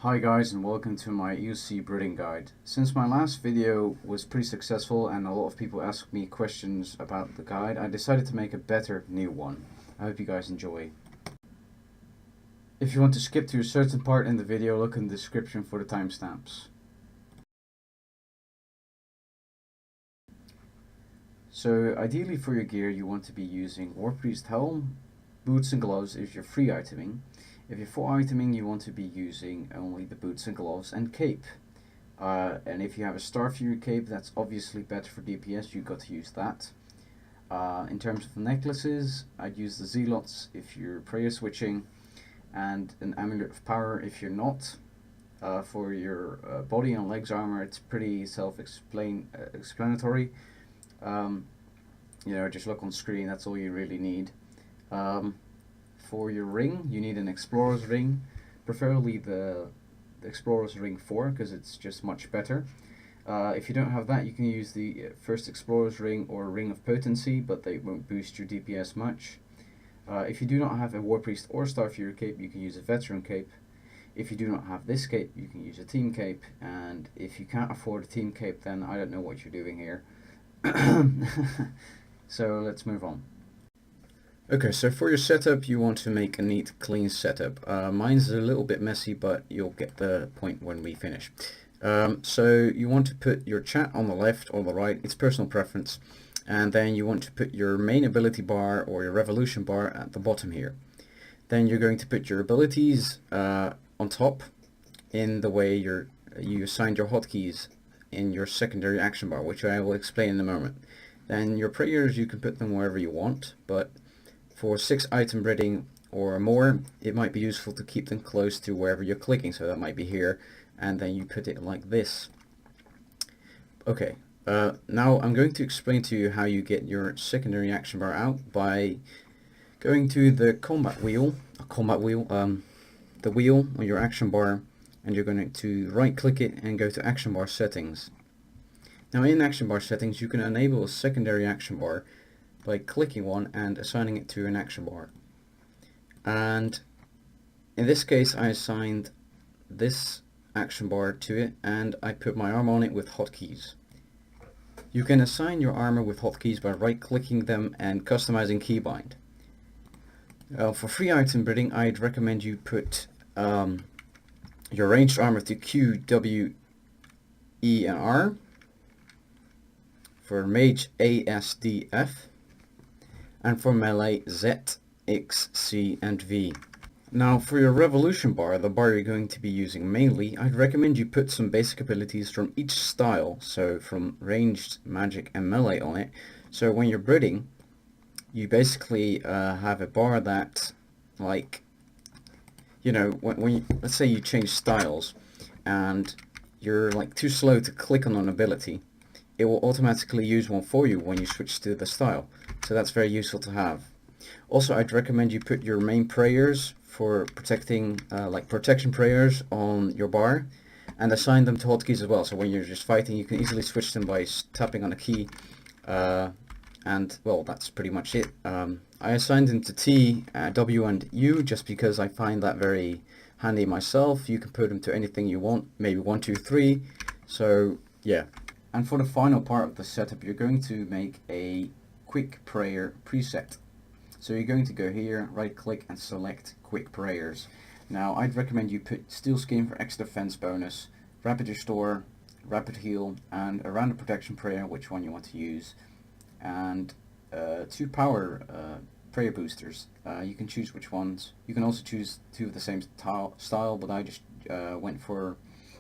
Hi guys, and welcome to my EOC breeding guide. Since my last video was pretty successful and a lot of people asked me questions about the guide, I decided to make a better new one. I hope you guys enjoy. If you want to skip to a certain part in the video, look in the description for the timestamps. So ideally for your gear you want to be using Warpriest helm, boots and gloves if you're free iteming. If you're full iteming, you want to be using only the boots and gloves and cape. And if you have a Starfury cape, that's obviously better for DPS, you've got to use that. In terms of necklaces, I'd use the zealots if you're prayer switching, and an amulet of power if you're not. For your body and legs armor, it's pretty self-explanatory. Just look on screen, that's all you really need. For your ring, you need an explorer's ring, preferably the explorer's ring 4, because it's just much better. If you don't have that, you can use the first explorer's ring or ring of potency, but they won't boost your DPS much. If you do not have a Warpriest or Starfury cape, you can use a veteran cape. If you do not have this cape, you can use a team cape, and if you can't afford a team cape, then I don't know what you're doing here. So let's move on. Okay, so for your setup, you want to make a neat, clean setup. Mine's a little bit messy, but you'll get the point when we finish. So you want to put your chat on the left or the right, it's personal preference, and then you want to put your main ability bar or your revolution bar at the bottom here. Then you're going to put your abilities on top in the way you assigned your hotkeys in your secondary action bar, which I will explain in a moment. Then your prayers, you can put them wherever you want, but for 6 item breeding or more, it might be useful to keep them close to wherever you're clicking, so that might be here, and then you put it like this. Okay, now I'm going to explain to you how you get your secondary action bar out by going to the the wheel on your action bar, and you're going to right click it and go to action bar settings. Now in action bar settings, you can enable a secondary action bar by clicking one and assigning it to an action bar. And in this case, I assigned this action bar to it, and I put my armor on it with hotkeys. You can assign your armor with hotkeys by right clicking them and customizing keybind. For free item breeding, I'd recommend you put your ranged armor to Q, W, E, and R. For mage, A, S, D, F. And for melee, Z, X, C, and V. Now for your revolution bar, the bar you're going to be using mainly, I'd recommend you put some basic abilities from each style, so from ranged, magic, and melee on it. So when you're breeding, you basically have a bar that, like, let's say you change styles and you're like too slow to click on an ability, it will automatically use one for you when you switch to the style. So that's very useful to have. Also, I'd recommend you put your main prayers for protecting, like protection prayers, on your bar, and assign them to hotkeys as well. So when you're just fighting, you can easily switch them by tapping on a key. And well, that's pretty much it. I assigned them to T, W, and U just because I find that very handy myself. You can put them to anything you want, maybe 1, 2, 3. So yeah. And for the final part of the setup, you're going to make a quick prayer preset. So you're going to go here, right click, and select quick prayers. Now I'd recommend you put steel skin for extra defense bonus, rapid restore, rapid heal, and a random protection prayer, which one you want to use, and 2 power prayer boosters. You can choose which ones. You can also choose 2 of the same style, but I just went for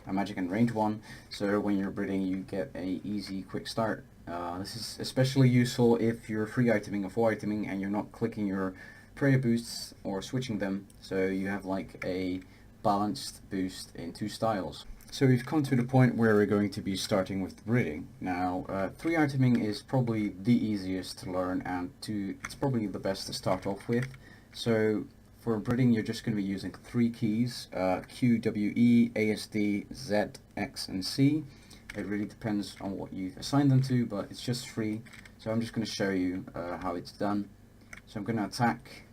a magic and range one, so when you're breeding you get a easy quick start. This is especially useful if you're free iteming or full iteming and you're not clicking your prayer boosts or switching them, so you have like a balanced boost in 2 styles. So we've come to the point where we're going to be starting with breeding. Now free iteming is probably the easiest to learn, and it's probably the best to start off with. So for breeding, you're just going to be using 3 keys, Q, W, E, A, S, D, Z, X, and C. It really depends on what you've assigned them to, but it's just 3. So I'm just going to show you how it's done. So I'm going to attack,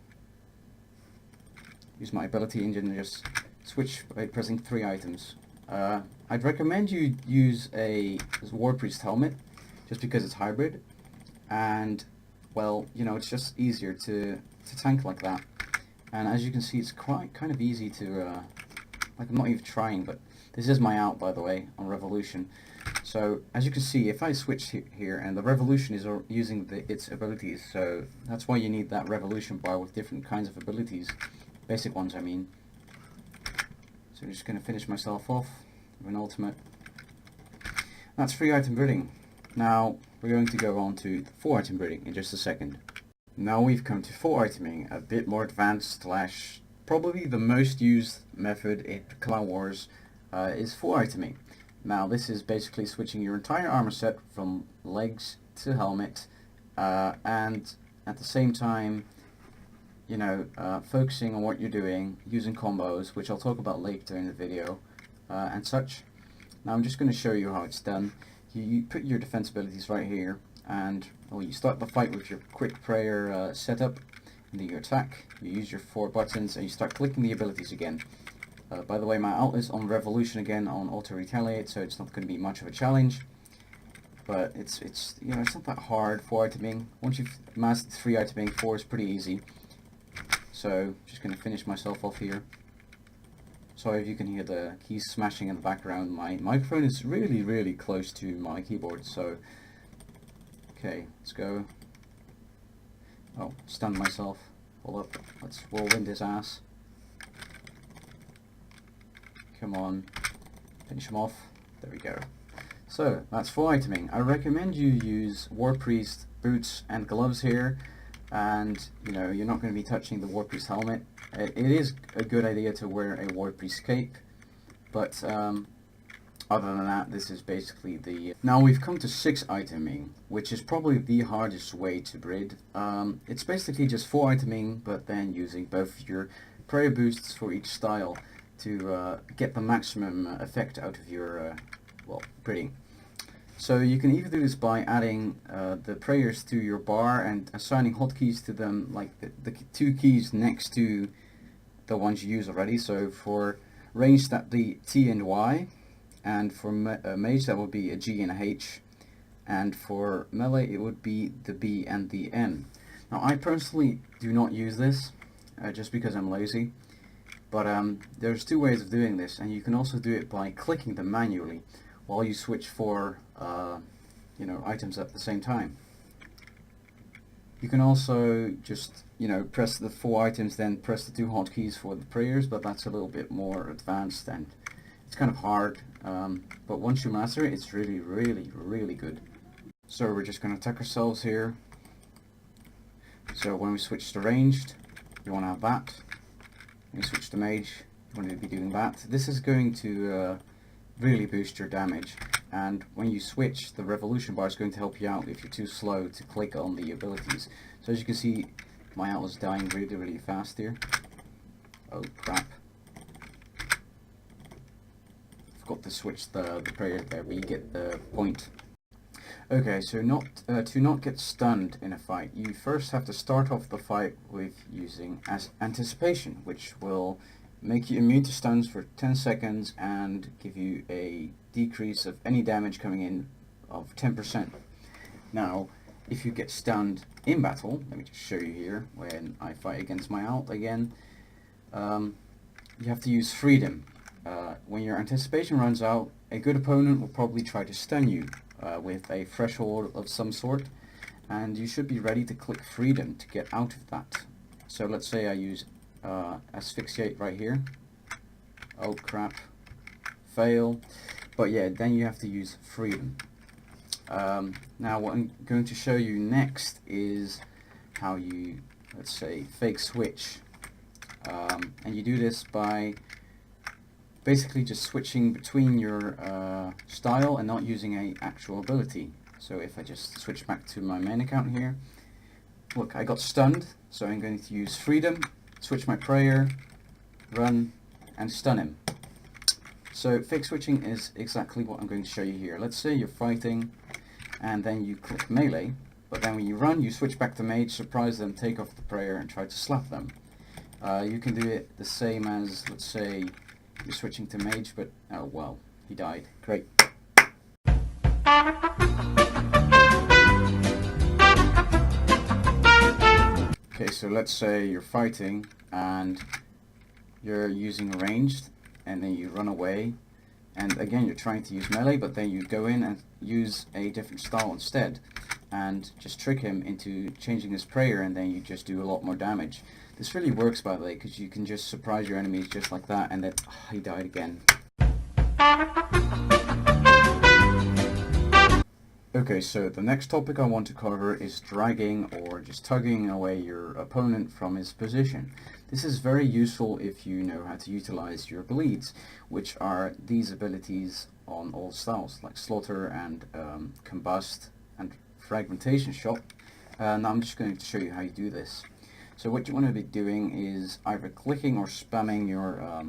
use my ability engine and just switch by pressing 3 items. I'd recommend you use a War Priest helmet, just because it's hybrid, and well, you know, it's just easier to tank like that. And as you can see, it's quite kind of easy to like, I'm not even trying, but this is my out, by the way, on Revolution. So as you can see, if I switch here, and the Revolution is using its abilities, so that's why you need that Revolution bar with different kinds of abilities, basic ones I mean. So I'm just going to finish myself off with an ultimate. That's 3 item breeding. Now we're going to go on to 4 item breeding in just a second. Now we've come to 4 iteming, a bit more advanced slash probably the most used method in Clan Wars is 4 iteming. Now this is basically switching your entire armor set from legs to helmet, and at the same time, you know, focusing on what you're doing, using combos, which I'll talk about later in the video, and such. Now I'm just going to show you how it's done. You put your defense abilities right here, and well, you start the fight with your quick prayer setup, and then you attack, you use your 4 buttons, and you start clicking the abilities again. By the way, my alt is on Revolution again on Auto Retaliate, so it's not going to be much of a challenge. But it's you know, it's not that hard 4 iteming. Once you've mastered 3 iteming, 4 is pretty easy. So just going to finish myself off here. Sorry if you can hear the keys smashing in the background. My microphone is really close to my keyboard, so okay, let's go. Oh, stunned myself. Hold up, let's whirlwind his ass. Come on, finish him off. There we go. So that's 4 iteming. I recommend you use War Priest boots and gloves here, and you know, you're not going to be touching the War Priest helmet. It is a good idea to wear a War Priest cape, but other than that, this is basically the... Now we've come to 6 iteming, which is probably the hardest way to breed. It's basically just 4 iteming, but then using both your prayer boosts for each style to get the maximum effect out of your well, breeding. So you can either do this by adding the prayers to your bar and assigning hotkeys to them, like the 2 keys next to the ones you use already. So for range, that the T and Y, and for mage that would be a G and a H, and for melee it would be the B and the N. Now I personally do not use this just because I'm lazy. But there's 2 ways of doing this, and you can also do it by clicking them manually while you switch for you know, items at the same time. You can also just, you know, press the 4 items, then press the 2 hotkeys for the prayers, but that's a little bit more advanced and it's kind of hard. But once you master it, it's really good. So we're just going to attack ourselves here. So when we switch to ranged, you want to have that. When you switch to mage, you want to be doing that. This is going to really boost your damage, and when you switch, the Revolution bar is going to help you out if you're too slow to click on the abilities. So as you can see, my alt is dying really fast here. Oh crap. Forgot to switch the prayer there, but you get the point. Okay, so to not get stunned in a fight, you first have to start off the fight with using anticipation, which will make you immune to stuns for 10 seconds and give you a decrease of any damage coming in of 10%. Now, if you get stunned in battle, let me just show you here, when I fight against my alt again, you have to use freedom. When your anticipation runs out, a good opponent will probably try to stun you with a threshold of some sort, and you should be ready to click freedom to get out of that. So let's say I use asphyxiate right here. Oh crap, fail. But yeah, then you have to use freedom. Now what I'm going to show you next is how you, let's say, fake switch, and you do this by basically just switching between your style and not using an actual ability. So if I just switch back to my main account here, look, I got stunned, so I'm going to use freedom, switch my prayer, run, and stun him. So fake switching is exactly what I'm going to show you here. Let's say you're fighting and then you click melee, but then when you run, you switch back to mage, surprise them, take off the prayer, and try to slap them. You can do it the same as, let's say, you're switching to mage, but oh well, he died. Great. Okay, so let's say you're fighting and you're using ranged, and then you run away, and again you're trying to use melee, but then you go in and use a different style instead and just trick him into changing his prayer, and then you just do a lot more damage. This really works, by the way, because you can just surprise your enemies just like that, and then he died again. Okay, so the next topic I want to cover is dragging or just tugging away your opponent from his position. This is very useful if you know how to utilize your bleeds, which are these abilities on all styles, like Slaughter and Combust and Fragmentation Shot. Now I'm just going to show you how you do this. So what you want to be doing is either clicking or spamming your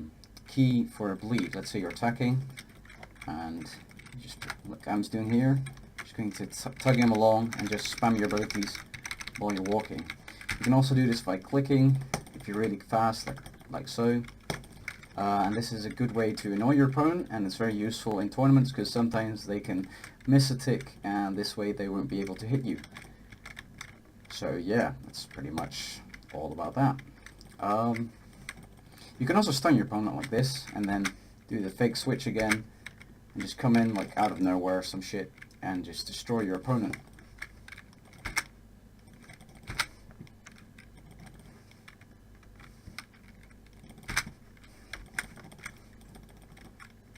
key for a bleed. Let's say you're attacking, and just like I'm doing here. Just going to tug him along and just spam your abilities while you're walking. You can also do this by clicking if you're really fast, like so. And this is a good way to annoy your opponent, and it's very useful in tournaments because sometimes they can miss a tick, and this way they won't be able to hit you. So yeah, that's pretty much all about that. You can also stun your opponent like this, and then do the fake switch again, and just come in like out of nowhere or some shit, and just destroy your opponent.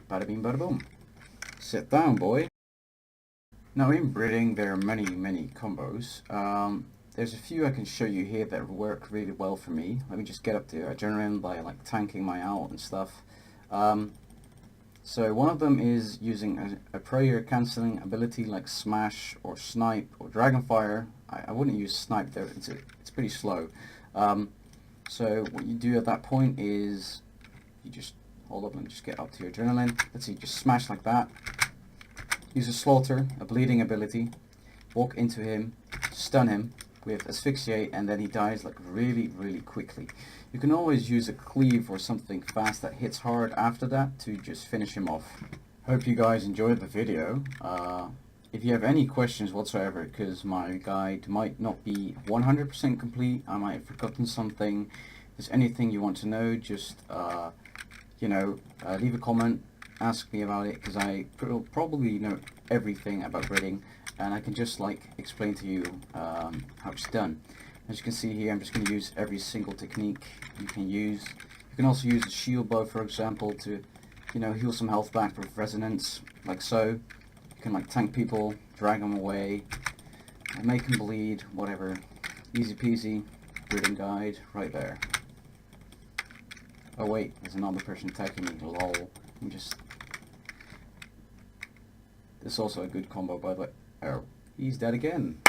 Bada bing bada boom. Sit down, boy. Now in breeding there are many combos. There's a few I can show you here that work really well for me. Let me just get up to adrenaline by like tanking my ult and stuff. So one of them is using a prayer cancelling ability like Smash or Snipe or Dragonfire. I wouldn't use Snipe though, it's pretty slow. So what you do at that point is you just hold up and just get up to your adrenaline. Let's see, just smash like that. Use a Slaughter, a bleeding ability, walk into him, stun him with Asphyxiate, and then he dies like really quickly. You can always use a cleave or something fast that hits hard after that to just finish him off. Hope you guys enjoyed the video. If you have any questions whatsoever, because my guide might not be 100% complete, I might have forgotten something, if there's anything you want to know, just leave a comment, ask me about it, because I probably know everything about breeding, and I can just like explain to you how it's done. As you can see here, I'm just going to use every single technique you can use. You can also use a shield bow, for example, to heal some health back with resonance, like so. You can like tank people, drag them away, make them bleed, whatever. Easy peasy, breeding guide right there. Oh wait, there's another person attacking me, lol. This is also a good combo, by the way. Oh, he's dead again.